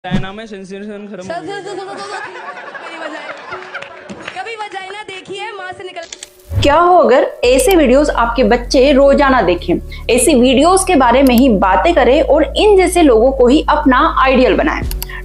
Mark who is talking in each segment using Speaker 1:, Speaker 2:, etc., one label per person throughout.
Speaker 1: नाम है सेंसेशन खत्म हो गया।
Speaker 2: कभी बजाई ना देखिए माँ से निकल।
Speaker 3: क्या हो अगर ऐसे वीडियोस आपके बच्चे रोजाना देखें, ऐसी वीडियोस के बारे में ही बातें करें और इन जैसे लोगों को ही अपना आइडियल बनाएं।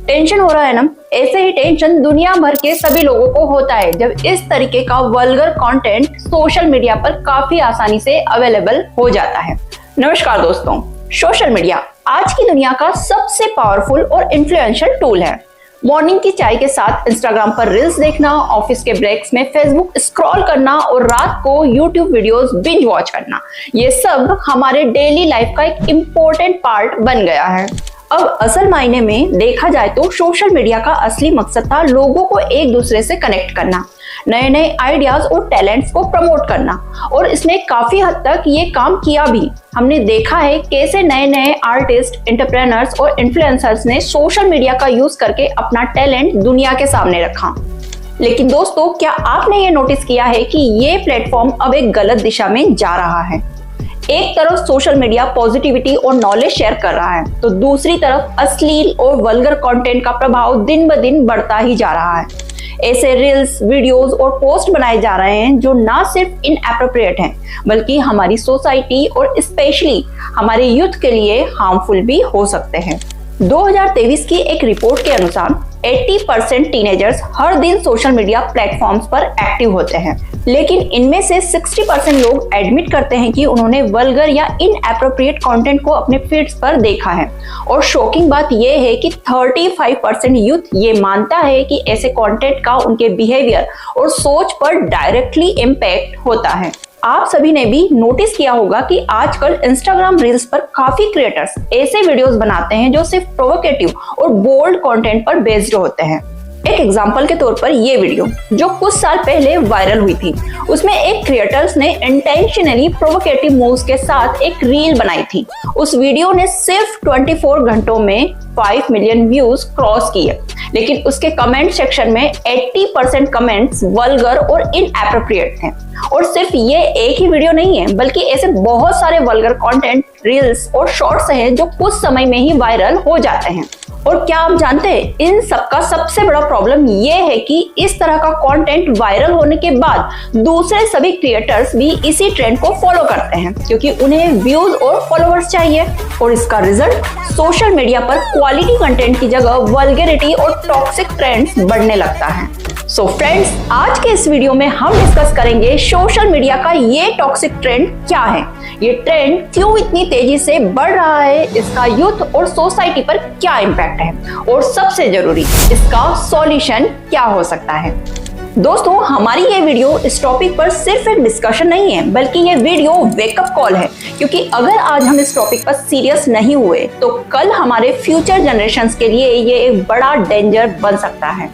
Speaker 3: टेंशन हो रहा है ना? ऐसे ही टेंशन दुनिया भर के सभी लोगों को होता है जब इस तरीके का वल्गर कंटेंट सोशल मीडिया पर काफी आसानी से अवेलेबल हो जाता है। नमस्कार दोस्तों, सोशल मीडिया आज की दुनिया का सबसे पावरफुल और इन्फ्लुएंशियल टूल है। मॉर्निंग की चाय के साथ इंस्टाग्राम पर रील्स देखना, ऑफिस के ब्रेक्स में फेसबुक स्क्रॉल करना और रात को यूट्यूब वीडियोस बिंज वॉच करना, ये सब हमारे डेली लाइफ का एक इम्पोर्टेंट पार्ट बन गया है। अब असल मायने में देखा जाए तो सोशल मीडिया का असली मकसद था लोगों को एक दूसरे से कनेक्ट करना, नए नए आइडियाज और टैलेंट्स को प्रमोट करना, और इसने काफी हद तक ये काम किया भी। हमने देखा है कैसे नए नए आर्टिस्ट, एंटरप्रेन्योर्स और इन्फ्लुएंसर्स ने सोशल मीडिया का यूज करके अपना टैलेंट दुनिया के सामने रखा। लेकिन दोस्तों, क्या आपने ये नोटिस किया है कि ये प्लेटफॉर्म अब एक गलत दिशा में जा रहा है? एक तरफ सोशल मीडिया पॉजिटिविटी और नॉलेज शेयर कर रहा है, तो दूसरी तरफ अश्लील और वल्गर कंटेंट का प्रभाव दिन ब दिन बढ़ता ही जा रहा है। ऐसे रील्स, वीडियोस और पोस्ट बनाए जा रहे हैं जो ना सिर्फ इनएप्रोप्रिएट हैं, बल्कि हमारी सोसाइटी और स्पेशली हमारे यूथ के लिए हार्मफुल भी हो सकते हैं। 2023 की एक रिपोर्ट के अनुसार 80% टीनेजर्स हर दिन सोशल मीडिया प्लेटफॉर्म्स पर एक्टिव होते हैं, लेकिन इनमें से 60% लोग एडमिट करते हैं कि उन्होंने वल्गर या इनएप्रोप्रिएट कंटेंट को अपने फीड्स पर देखा है। और शॉकिंग बात यह है कि 35% यूथ ये मानता है कि ऐसे कंटेंट का उनके बिहेवियर और सोच पर डायरेक्टली इम्पैक्ट होता है। आप सभी ने भी नोटिस किया होगा कि आजकल इंस्टाग्राम रील्स पर काफी क्रिएटर्स ऐसे वीडियोस बनाते हैं जो सिर्फ प्रोवोकेटिव और बोल्ड कंटेंट पर बेस्ड होते हैं। एक एग्जांपल के तौर पर ये वीडियो जो कुछ साल पहले वायरल हुई थी, उसमें एक क्रिएटर्स ने इंटेंशनली प्रोवोकेटिव मूव्स के साथ एक रील बनाई थी। उस वीडियो ने सिर्फ 24 घंटों में 5 मिलियन व्यूज क्रॉस किए, लेकिन उसके कमेंट सेक्शन में 80% कमेंट्स वल्गर और इनएप्रोप्रिएट थे। और सिर्फ ये एक ही वीडियो नहीं है, बल्कि ऐसे बहुत सारे वल्गर कंटेंट, रील्स और शॉर्ट्स हैं जो कुछ समय में ही वायरल हो जाते हैं। और क्या आप जानते हैं, इन सबका सबसे बड़ा प्रॉब्लम ये है कि इस तरह का कंटेंट वायरल होने के बाद दूसरे सभी क्रिएटर्स भी इसी ट्रेंड को फॉलो करते हैं, क्योंकि उन्हें व्यूज और फॉलोअर्स चाहिए। और इसका रिजल्ट सोशल मीडिया पर क्वालिटी कंटेंट की जगह वल्गैरिटी और टॉक्सिक ट्रेंड्स बढ़ने लगता है। सो फ्रेंड्स, आज के इस वीडियो में हम डिस्कस करेंगे सोशल मीडिया का ये टॉक्सिक ट्रेंड क्या है, ये ट्रेंड क्यों इतनी तेजी से बढ़ रहा है, इसका यूथ और सोसाइटी पर क्या इम्पैक्ट है, और सबसे जरूरी, इसका सॉल्यूशन क्या हो सकता है। दोस्तों, हमारी ये वीडियो इस टॉपिक पर सिर्फ एक डिस्कशन नहीं है, बल्कि ये वीडियो वेकअप कॉल है, क्योंकि अगर आज हम इस टॉपिक पर सीरियस नहीं हुए तो कल हमारे फ्यूचर जनरेशंस के लिए ये एक बड़ा डेंजर बन सकता है।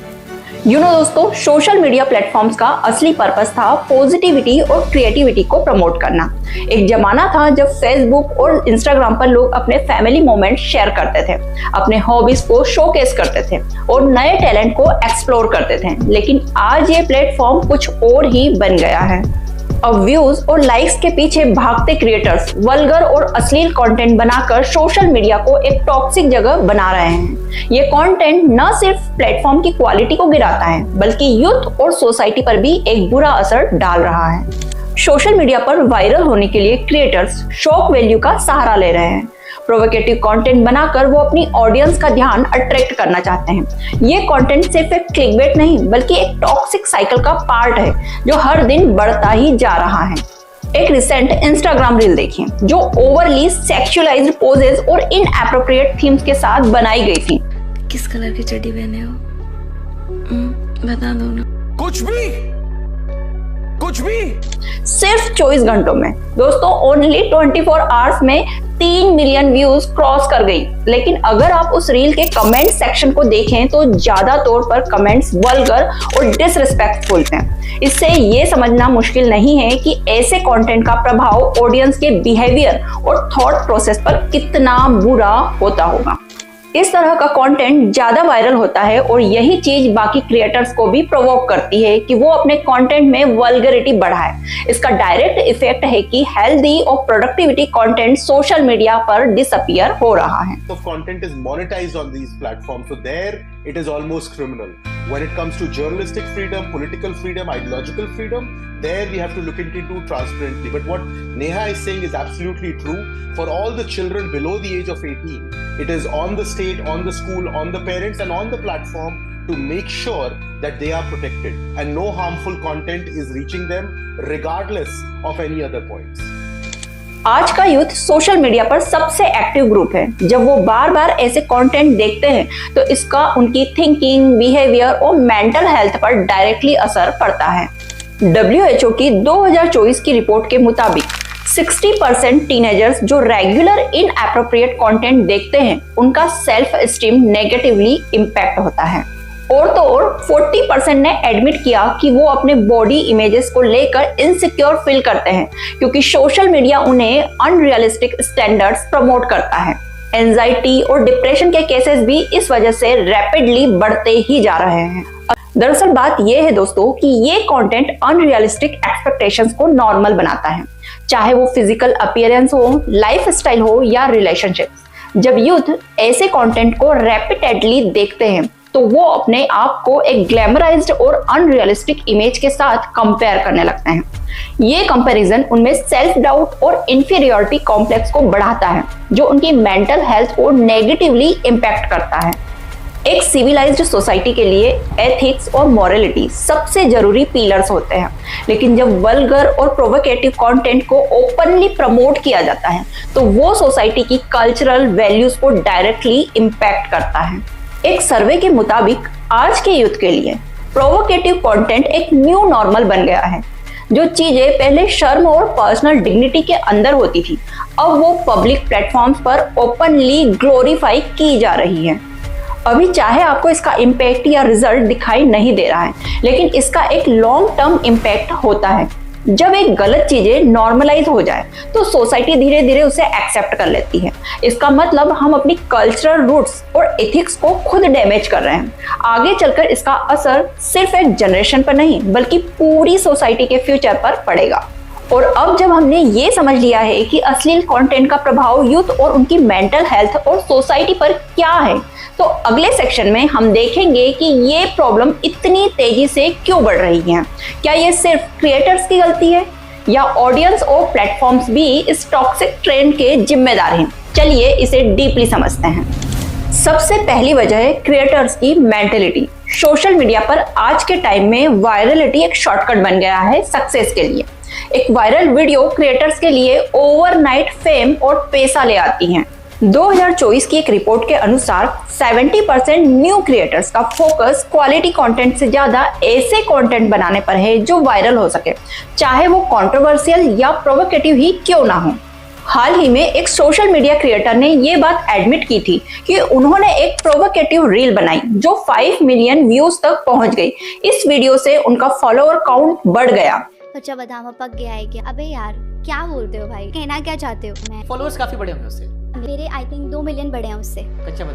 Speaker 3: दोस्तों, सोशल मीडिया प्लेटफॉर्म्स का असली पर्पस था पॉजिटिविटी और क्रिएटिविटी को प्रमोट करना। एक जमाना था जब फेसबुक और इंस्टाग्राम पर लोग अपने फैमिली मोमेंट शेयर करते थे, अपने हॉबीज को शोकेस करते थे और नए टैलेंट को एक्सप्लोर करते थे। लेकिन आज ये प्लेटफॉर्म कुछ और ही बन गया है। अब व्यूज और लाइक्स के पीछे भागते क्रिएटर्स वल्गर और अश्लील कंटेंट बनाकर सोशल मीडिया को एक टॉक्सिक जगह बना रहे हैं। ये कंटेंट न सिर्फ प्लेटफॉर्म की क्वालिटी को गिराता है, बल्कि यूथ और सोसाइटी पर भी एक बुरा असर डाल रहा है। सोशल मीडिया पर वायरल होने के लिए क्रिएटर्स शॉक वैल्यू का सहारा ले रहे हैं। प्रोवोकेटिव कंटेंट बनाकर वो अपनी ऑडियंस का ध्यान अट्रैक्ट करना चाहते हैं। ये कंटेंट सिर्फ एक क्लिकबेट नहीं, बल्कि एक टॉक्सिक साइकिल का पार्ट है जो हर दिन बढ़ता ही जा रहा है। एक रिसेंट इंस्टाग्राम रील देखिए जो ओवरली सेक्सुअलाइज्ड पोजेस और इनएप्रोप्रिएट थीम्स के साथ बनाई गई थी।
Speaker 2: किस कलर की चड्डी पहने हो? बता दो ना।
Speaker 1: कुछ भी
Speaker 3: सिर्फ 24 घंटों में दोस्तों, ओनली 24 आवर्स में 3 मिलियन व्यूज क्रॉस कर गई। लेकिन अगर आप उस रील के कमेंट सेक्शन को देखें तो ज्यादा तौर पर कमेंट्स वल्गर और डिसरिस्पेक्टफुल हैं। इससे ये समझना मुश्किल नहीं है कि ऐसे कंटेंट का प्रभाव ऑडियंस के बिहेवियर और थॉट प्रोसेस पर कितना बुरा होता होगा। इस तरह का कंटेंट ज्यादा वायरल होता है और यही चीज बाकी क्रिएटर्स को भी प्रोवोक करती है कि वो अपने कंटेंट में वल्गरिटी बढ़ाए। इसका डायरेक्ट इफेक्ट है कि हेल्दी और प्रोडक्टिविटी कंटेंट सोशल मीडिया पर डिसअपीयर हो रहा है।
Speaker 4: So content is monetized on these platforms, so there it is almost criminal. When it comes to journalistic freedom, political freedom, ideological freedom, there we have to look into transparently. But what Neha is saying is absolutely true. For all the children below the age of 18, it is on the state, on the school, on the parents and on the platform to make sure that they are protected and no harmful content is reaching them regardless of any other points.
Speaker 3: आज का youth social media पर सबसे active group है। जब वो बार बार ऐसे content देखते हैं तो इसका उनकी थिंकिंग, बिहेवियर और मेंटल हेल्थ पर डायरेक्टली असर पड़ता है। WHO की 2024 की रिपोर्ट के मुताबिक 60% टीनेजर्स जो रेगुलर इनएप्रोप्रिएट कंटेंट देखते हैं उनका सेल्फ एस्टीम नेगेटिवली इम्पैक्ट होता है। और तो और 40% ने एडमिट किया कि वो अपने बॉडी इमेजेस को लेकर इनसिक्योर फील करते हैं क्योंकि सोशल मीडिया उन्हें अनरियलिस्टिक स्टैंडर्ड्स प्रमोट करता है। एंजाइटी और डिप्रेशन के केसेस भी इस वजह से रैपिडली बढ़ते ही जा रहे हैं। दरअसल बात यह है दोस्तों कि ये कंटेंट अनरियलिस्टिक एक्सपेक्टेशंस को नॉर्मल बनाता है, चाहे वो फिजिकल अपीयरेंस हो, लाइफस्टाइल हो या रिलेशनशिप। जब यूथ ऐसे कंटेंट को रैपिडेटली देखते हैं तो वो अपने आप को एक ग्लैमराइज्ड और अनरियलिस्टिक इमेज के साथ कंपेयर करने लगते हैं। ये कंपैरिजन उनमें सेल्फ डाउट और इंफीरियरिटी कॉम्प्लेक्स को बढ़ाता है जो उनकी मेंटल हेल्थ को नेगेटिवली इम्पैक्ट करता है। एक सिविलाइज्ड सोसाइटी के लिए एथिक्स और मॉरलिटी सबसे जरूरी पिलर्स होते हैं, लेकिन जब वल्गर और प्रोवोकेटिव कंटेंट को ओपनली प्रमोट किया जाता है तो वो सोसाइटी की कल्चरल वैल्यूज को डायरेक्टली इम्पैक्ट करता है। एक सर्वे के मुताबिक आज के यूथ के लिए प्रोवोकेटिव कंटेंट एक न्यू नॉर्मल बन गया है। जो चीजें पहले शर्म और पर्सनल डिग्निटी के अंदर होती थी अब वो पब्लिक प्लेटफॉर्म्स पर ओपनली ग्लोरीफाई की जा रही है। अभी चाहे आपको इसका इम्पैक्ट या रिजल्ट दिखाई नहीं दे रहा है, लेकिन इसका एक लॉन्ग टर्म इम्पैक्ट होता है। जब एक गलत चीजें नॉर्मलाइज हो जाए तो सोसाइटी धीरे धीरे उसे एक्सेप्ट कर लेती है। इसका मतलब हम अपनी कल्चरल रूट्स और एथिक्स को खुद डैमेज कर रहे हैं। आगे चलकर इसका असर सिर्फ एक जनरेशन पर नहीं बल्कि पूरी सोसाइटी के फ्यूचर पर पड़ेगा। और अब जब हमने ये समझ लिया है कि अश्लील कंटेंट का प्रभाव यूथ और उनकी मेंटल हेल्थ और सोसाइटी पर क्या है, तो अगले सेक्शन में हम देखेंगे कि ये प्रॉब्लम इतनी तेजी से क्यों बढ़ रही है। क्या ये सिर्फ क्रिएटर्स की गलती है या ऑडियंस और प्लेटफॉर्म्स भी इस टॉक्सिक ट्रेंड के जिम्मेदार हैं? चलिए इसे डीपली समझते हैं। सबसे पहली वजह है क्रिएटर्स की मेंटेलिटी। सोशल मीडिया पर आज के टाइम में वायरलिटी एक शॉर्टकट बन गया है सक्सेस के लिए। एक वायरल वीडियो क्रिएटर्स के लिए ओवरनाइट फेम और पैसा ले आती हैं। 2024 की एक रिपोर्ट के अनुसार 70% न्यू क्रिएटर्स का फोकस क्वालिटी कंटेंट से ज्यादा ऐसे कंटेंट बनाने पर है जो वायरल हो सके, चाहे वो कंट्रोवर्शियल या प्रोवोकेटिव ही क्यों ना हो। हाल ही में एक सोशल मीडिया क्रिएटर ने ये बात एडमिट की थी कि उन्होंने एक प्रोवोकेटिव रील बनाई जो 5 मिलियन व्यूज तक पहुंच गई। इस वीडियो से उनका फॉलोअर काउंट बढ़ गया।
Speaker 5: कच्चा बादाम पक गया है क्या? अबे यार क्या बोलते हो भाई, कहना क्या चाहते हो? मैं
Speaker 6: फॉलोअर्स काफी बड़े होंगे उससे।
Speaker 5: मेरे आई थिंक 2 मिलियन बढ़े हैं उससे। कच्चा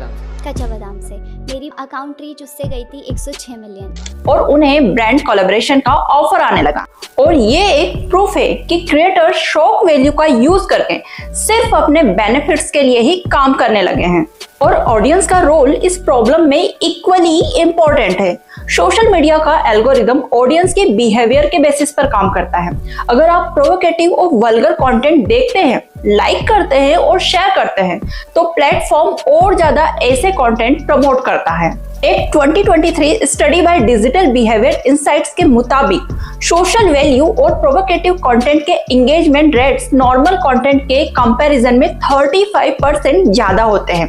Speaker 5: बादाम से मेरी अकाउंट रीच उससे गई थी 106 मिलियन।
Speaker 3: और उन्हें ब्रांड कोलैबोरेशन का ऑफर आने लगा। और ये एक प्रूफ है कि क्रिएटर शॉक वैल्यू का यूज करके सिर्फ अपने बेनिफिट्स के लिए ही काम करने लगे हैं। और ऑडियंस का रोल इस प्रॉब्लम में इक्वली इम्पोर्टेंट है। सोशल मीडिया का एल्गोरिदम ऑडियंस के बिहेवियर के बेसिस पर काम करता है। अगर आप प्रोवोकेटिव और वल्गर कंटेंट देखते हैं, लाइक करते हैं और शेयर करते हैं तो प्लेटफॉर्म और ज्यादा ऐसे कंटेंट प्रमोट करता है। एक 2023 study by digital behaviour insights के मुताबिक सोशल वैल्यू और प्रोवोकेटिव कंटेंट के एंगेजमेंट रेट्स नॉर्मल कंटेंट के कंपैरिजन में 35% ज्यादा होते हैं।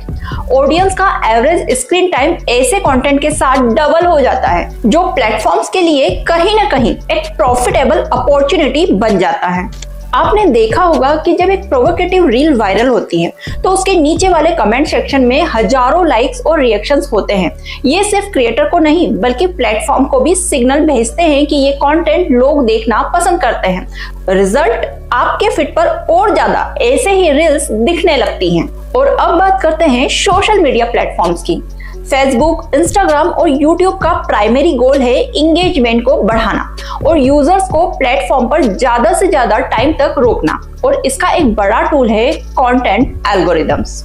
Speaker 3: ऑडियंस का एवरेज स्क्रीन टाइम ऐसे कंटेंट के साथ डबल हो जाता है, जो प्लेटफॉर्म्स के लिए कहीं ना कहीं एक प्रॉफिटेबल अपॉर्चुनिटी बन जाता है। आपने देखा होगा कि जब एक प्रोवोकेटिव रील वायरल होती है तो उसके नीचे वाले कमेंट सेक्शन में हजारों लाइक्स और रिएक्शंस होते हैं। ये सिर्फ क्रिएटर को नहीं बल्कि प्लेटफॉर्म को भी सिग्नल भेजते हैं कि ये कंटेंट लोग देखना पसंद करते हैं। रिजल्ट, आपके फीड पर और ज्यादा ऐसे ही रील्स दिखने लगती हैं। और अब बात करते हैं सोशल मीडिया प्लेटफॉर्म्स की। फेसबुक, इंस्टाग्राम और यूट्यूब का प्राइमरी गोल है इंगेजमेंट को बढ़ाना और यूजर्स को प्लेटफॉर्म पर ज्यादा से ज्यादा टाइम तक रोकना, और इसका एक बड़ा टूल है content algorithms.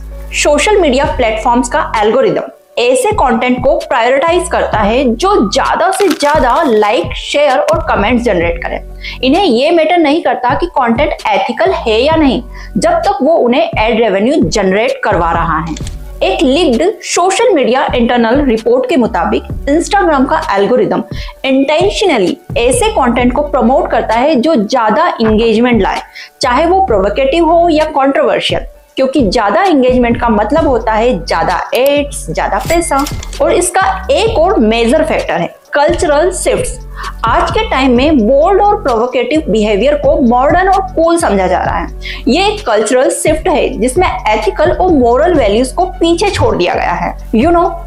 Speaker 3: Social media platforms का एल्गोरिदम ऐसे कंटेंट को प्रायोरिटाइज करता है जो ज्यादा से ज्यादा लाइक, शेयर और कमेंट्स जनरेट करे। इन्हें ये मैटर नहीं करता कि कंटेंट एथिकल है या नहीं, जब तक वो उन्हें एड रेवेन्यू जनरेट करवा रहा है। एक leaked social media internal report के मुताबिक इंस्टाग्राम का एल्गोरिदम इंटेंशनली ऐसे कंटेंट को प्रमोट करता है जो ज्यादा इंगेजमेंट लाए, चाहे वो प्रोवोकेटिव हो या कंट्रोवर्शियल, क्योंकि ज्यादा इंगेजमेंट का मतलब होता है ज्यादा एड्स, ज्यादा पैसा। और इसका एक और मेजर फैक्टर है कल्चरल शिफ्ट्स। आज के टाइम में बोल्ड और प्रोवोकेटिव बिहेवियर को मॉडर्न और कूल समझा जा रहा है। ये एक कल्चरल शिफ्ट है जिसमें एथिकल और मोरल वैल्यूज को पीछे छोड़ दिया गया है।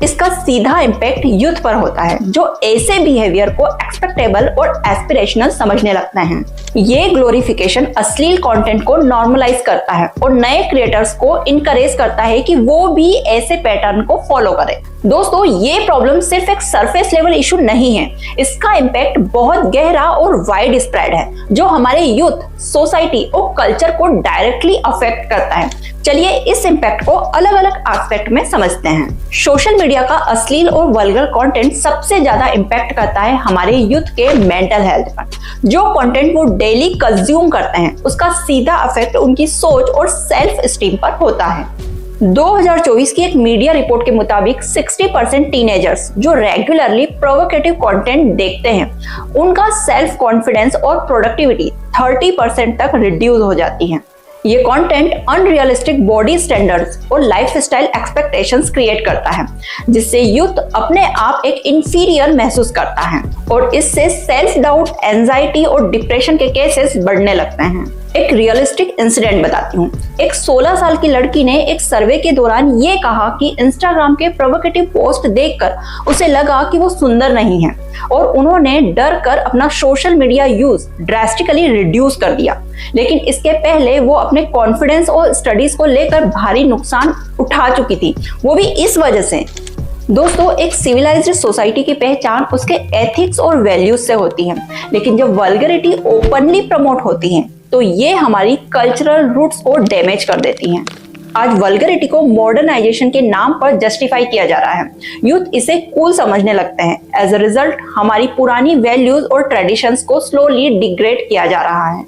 Speaker 3: इसका सीधा इम्पैक्ट यूथ पर होता है जो ऐसे बिहेवियर को एक्सपेक्टेबल और एस्पिरेशनल समझने लगते हैं। ये ग्लोरिफिकेशन अश्लील कंटेंट को नॉर्मलाइज करता है और नए क्रिएटर्स को इनकरेज करता है कि वो भी ऐसे पैटर्न को फॉलो करें। दोस्तों, ये प्रॉब्लम सिर्फ एक सरफेस लेवल इशू नहीं है, इसका इम्पैक्ट बहुत गहरा और वाइड स्प्रेड है जो हमारे यूथ, सोसाइटी और कल्चर को डायरेक्टली अफेक्ट करता है। चलिए इस इम्पैक्ट को अलग अलग एस्पेक्ट में समझते हैं। सोशल मीडिया का अश्लील और वल्गर कंटेंट सबसे ज्यादा इम्पैक्ट करता है हमारे यूथ के मेंटल हेल्थ पर। जो कंटेंट वो डेली कंज्यूम करते हैं उसका सीधा इफेक्ट उनकी सोच और सेल्फ स्टीम पर होता है। 2024 की एक मीडिया रिपोर्ट के मुताबिक 60% टीनेजर्स जो रेगुलरली प्रोवोकेटिव कंटेंट देखते हैं उनका सेल्फ कॉन्फिडेंस और प्रोडक्टिविटी 30% तक रिड्यूस हो जाती है। ये कंटेंट अनरियलिस्टिक बॉडी स्टैंडर्ड्स और लाइफस्टाइल एक्सपेक्टेशंस क्रिएट करता है जिससे यूथ अपने आप एक इंफीरियर महसूस करता है और इससे सेल्फ डाउट, एंजाइटी और डिप्रेशन के केसेस बढ़ने लगते हैं। एक रियलिस्टिक इंसिडेंट बताती हूँ। एक 16 साल की लड़की ने एक सर्वे के दौरान ये कहा कि इंस्टाग्राम के प्रोवोकेटिव पोस्ट देखकर उसे लगा कि वो सुंदर नहीं है और उन्होंने डर कर अपना social media use drastically reduce कर दिया। लेकिन इसके पहले वो अपने कॉन्फिडेंस और स्टडीज को लेकर भारी नुकसान उठा चुकी थी, वो भी इस वजह से। दोस्तों, एक सिविलाइज्ड सोसाइटी की पहचान उसके एथिक्स और वैल्यूज से होती है, लेकिन जब वल्गरिटी ओपनली प्रमोट होती है तो ये हमारी कल्चरल रूट्स को डैमेज कर देती हैं। आज वल्गरिटी को मॉडर्नाइजेशन के नाम पर जस्टिफाई किया जा रहा है। यूथ इसे कूल समझने लगते हैं। एज अ रिजल्ट हमारी पुरानी वैल्यूज और ट्रेडिशंस को स्लोली डिग्रेड किया जा रहा है।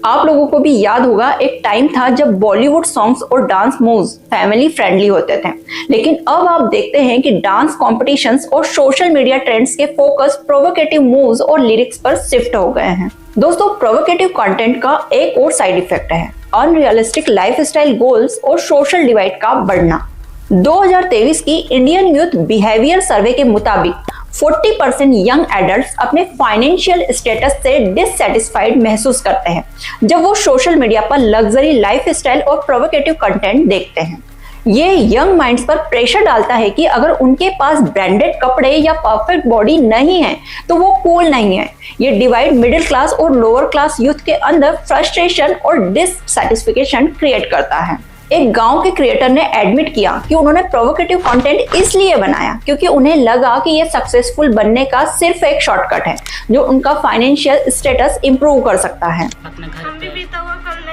Speaker 3: आप लोगों को भी याद होगा, एक टाइम था जब बॉलीवुड सॉन्ग्स और डांस मूव्स फैमिली फ्रेंडली होते थे, लेकिन अब आप देखते हैं कि डांस कॉम्पिटिशन्स और सोशल मीडिया ट्रेंड्स के फोकस प्रोवोकेटिव मूव्स और लिरिक्स पर शिफ्ट हो गए हैं। दोस्तों, प्रोवोकेटिव कंटेंट का एक और साइड इफेक्ट है अनरियलिस्टिक लाइफस्टाइल गोल्स और सोशल डिवाइड का बढ़ना। 2023 की इंडियन यूथ बिहेवियर सर्वे के मुताबिक 40% यंग एडल्ट्स अपने फाइनेंशियल स्टेटस से डिससैटिस्फाइड महसूस करते हैं जब वो सोशल मीडिया पर लग्जरी लाइफस्टाइल और प्रोवोकेटिव कंटेंट देखते हैं। ये यंग माइंड्स पर प्रेशर डालता है कि अगर उनके पास ब्रांडेड कपड़े या परफेक्ट बॉडी नहीं है तो वो कूल नहीं है। ये डिवाइड मिडिल क्लास और लोअर क्लास यूथ के अंदर फ्रस्ट्रेशन और डिससैटिस्फैक्शन क्रिएट करता है। एक गांव के क्रिएटर ने एडमिट किया कि उन्होंने प्रोवोकेटिव कंटेंट इसलिए बनाया क्योंकि उन्हें लगा कि ये सक्सेसफुल बनने का सिर्फ एक शॉर्टकट है जो उनका फाइनेंशियल स्टेटस इंप्रूव कर सकता है।
Speaker 6: हम भी बीता हुआ कल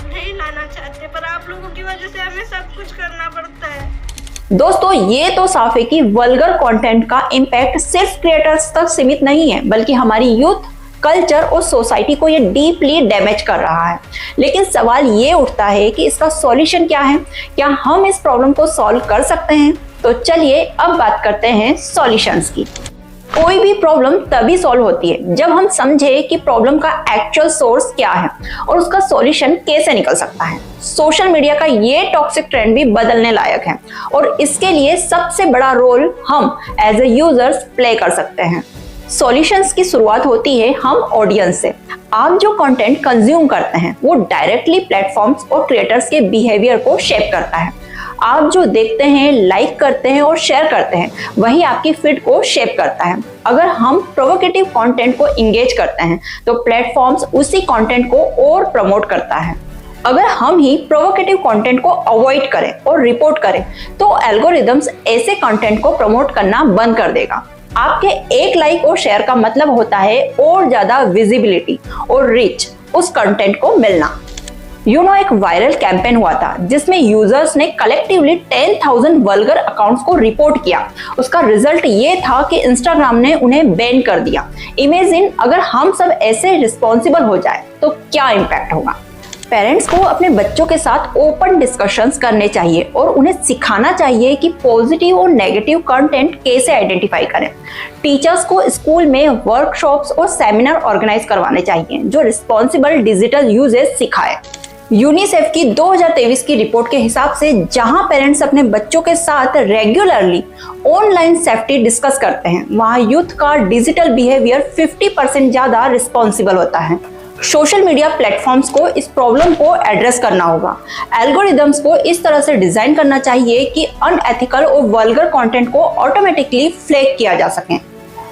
Speaker 6: नहीं लाना चाहते, पर आप लोगों की वजह से हमें सब कुछ करना पड़ता है।
Speaker 3: दोस्तों, ये तो साफ है कि वल्गर कंटेंट का इम्पैक्ट सिर्फ क्रिएटर्स तक सीमित नहीं है बल्कि हमारी यूथ, कल्चर और सोसाइटी को ये डीपली डैमेज कर रहा है। लेकिन सवाल ये उठता है कि इसका सॉल्यूशन क्या है? क्या हम इस प्रॉब्लम को सॉल्व कर सकते हैं? तो चलिए अब बात करते हैं सॉल्यूशंस की। कोई भी प्रॉब्लम तभी सॉल्व होती है जब हम समझे कि प्रॉब्लम का एक्चुअल सोर्स क्या है और उसका सॉल्यूशन कैसे निकल सकता है। सोशल मीडिया का ये टॉक्सिक ट्रेंड भी बदलने लायक है और इसके लिए सबसे बड़ा रोल हम एज ए यूजर्स प्ले कर सकते हैं। सॉल्यूशंस की शुरुआत होती है हम ऑडियंस से। आप जो कंटेंट कंज्यूम करते हैं वो डायरेक्टली प्लेटफॉर्म्स और क्रिएटर्स के बिहेवियर को शेप करता है। आप जो देखते हैं, लाइक करते हैं और शेयर करते हैं, वही आपकी फीड को शेप करता है। अगर हम प्रोवोकेटिव कंटेंट को इंगेज करते हैं तो प्लेटफॉर्म्स उसी कंटेंट को और प्रमोट करता है। अगर हम ही प्रोवोकेटिव कंटेंट को अवॉइड करें और रिपोर्ट करें तो एल्गोरिदम्स ऐसे कंटेंट को प्रमोट करना बंद कर देगा। आपके एक लाइक और शेयर का मतलब होता है और ज्यादा विजिबिलिटी और रीच उस कंटेंट को मिलना। एक वायरल कैंपेन हुआ था जिसमें यूजर्स ने कलेक्टिवली 10,000 वल्गर अकाउंट्स को रिपोर्ट किया। उसका रिजल्ट ये था कि इंस्टाग्राम ने उन्हें बैन कर दिया। इमेजिन अगर हम सब ऐसे रिस्पॉन्सिबल हो जाए तो क्या इम्पैक्ट होगा। पेरेंट्स को अपने बच्चों के साथ ओपन डिस्कशंस करने चाहिए और उन्हें सिखाना चाहिए कि पॉजिटिव और नेगेटिव कंटेंट कैसे आइडेंटिफाई करें। टीचर्स को स्कूल में वर्कशॉप्स और सेमिनार ऑर्गेनाइज करवाने चाहिए जो रिस्पॉन्सिबल डिजिटल यूजेज सिखाए। यूनिसेफ की 2023 की रिपोर्ट के हिसाब से जहां पेरेंट्स अपने बच्चों के साथ रेगुलरली ऑनलाइन सेफ्टी डिस्कस करते हैं, वहां यूथ का डिजिटल बिहेवियर 50% ज्यादा रिस्पॉन्सिबल होता है। सोशल मीडिया प्लेटफॉर्म्स को इस प्रॉब्लम को एड्रेस करना होगा। एल्गोरिदम्स को इस तरह से डिजाइन करना चाहिए कि अनएथिकल और वल्गर कंटेंट को ऑटोमेटिकली फ्लैग किया जा सके।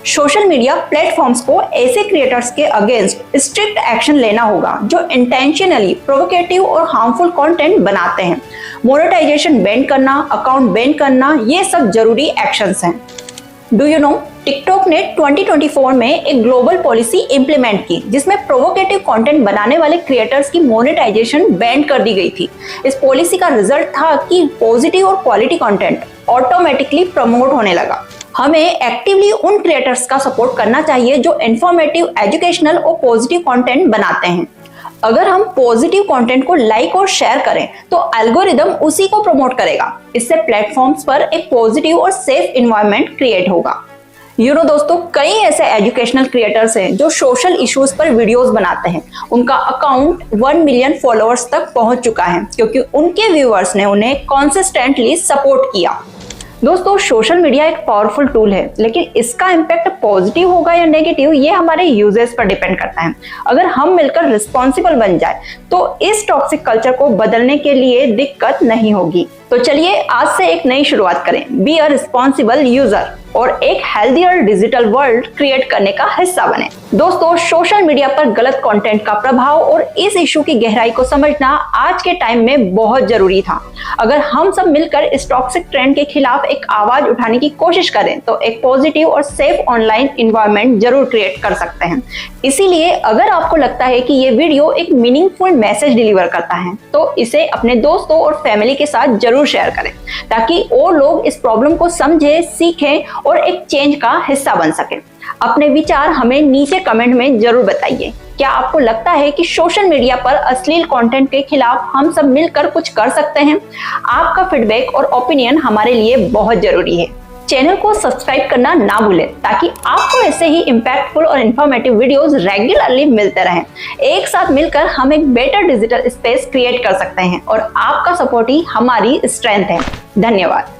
Speaker 3: सोशल मीडिया प्लेटफॉर्म्स को ऐसे क्रिएटर्स के अगेंस्ट स्ट्रिक्ट एक्शन लेना होगा जो इंटेंशनली प्रोवोकेटिव और हार्मफुल कंटेंट बनाते हैं। मोनेटाइजेशन बैन करना, अकाउंट बैन करना, ये सब जरूरी एक्शंस हैं। डू यू नो, टिकटॉक ने 2024 में एक ग्लोबल पॉलिसी इंप्लीमेंट की जिसमें प्रोवोकेटिव कंटेंट बनाने वाले क्रिएटर्स की मोनेटाइजेशन बैन कर दी गई थी। इस पॉलिसी का रिजल्ट था कि पॉजिटिव और क्वालिटी कंटेंट ऑटोमेटिकली प्रमोट होने लगा। हमें एक्टिवली उन क्रिएटर्स का सपोर्ट करना चाहिए जो इंफॉर्मेटिव, एजुकेशनल और पॉजिटिव कंटेंट बनाते हैं। अगर हम पॉजिटिव कंटेंट को लाइक और शेयर करें तो एल्गोरिदम उसी को प्रमोट करेगा। इससे प्लेटफॉर्म्स पर एक पॉजिटिव और सेफ एनवायरनमेंट क्रिएट होगा। दोस्तों, कई ऐसे एजुकेशनल क्रिएटर्स हैं जो सोशल इश्यूज पर वीडियोस बनाते हैं। उनका अकाउंट 1 मिलियन फॉलोअर्स तक पहुंच चुका है क्योंकि उनके व्यूअर्स ने उन्हें कंसिस्टेंटली सपोर्ट किया। दोस्तों, सोशल मीडिया एक पावरफुल टूल है, लेकिन इसका इम्पैक्ट पॉजिटिव होगा या नेगेटिव ये हमारे यूजर्स पर डिपेंड करता है। अगर हम मिलकर रिस्पॉन्सिबल बन जाए तो इस टॉक्सिक कल्चर को बदलने के लिए दिक्कत नहीं होगी। तो चलिए आज से एक नई शुरुआत करें। बी अ रिस्पॉन्सिबल यूजर और एक हेल्दियर डिजिटल वर्ल्ड क्रिएट करने का हिस्सा बने। दोस्तों, सोशल मीडिया पर गलत कंटेंट का प्रभाव और इस इशू की गहराई को समझना आज के टाइम में बहुत जरूरी था। अगर हम सब मिलकर इस टॉक्सिक ट्रेंड के खिलाफ एक आवाज उठाने की कोशिश करें तो एक पॉजिटिव और सेफ ऑनलाइन एनवायरनमेंट जरूर क्रिएट कर सकते हैं। इसीलिए अगर आपको लगता है कि ये वीडियो एक मीनिंगफुल मैसेज डिलीवर करता है तो इसे अपने दोस्तों और फैमिली के साथ जरूर शेयर करें ताकि और लोग इस प्रॉब्लम को समझे, सीखें और एक चेंज का हिस्सा बन सके। अपने विचार हमें नीचे कमेंट में जरूर बताइए। क्या आपको लगता है कि सोशल मीडिया पर अश्लील कंटेंट के खिलाफ हम सब मिलकर कुछ कर सकते हैं? आपका फीडबैक और ओपिनियन हमारे लिए बहुत जरूरी है। चैनल को सब्सक्राइब करना ना भूलें ताकि आपको ऐसे ही इम्पैक्टफुल और इन्फॉर्मेटिव वीडियोस रेगुलरली मिलते रहें। एक साथ मिलकर हम एक बेटर डिजिटल स्पेस क्रिएट कर सकते हैं और आपका सपोर्ट ही हमारी स्ट्रेंथ है। धन्यवाद।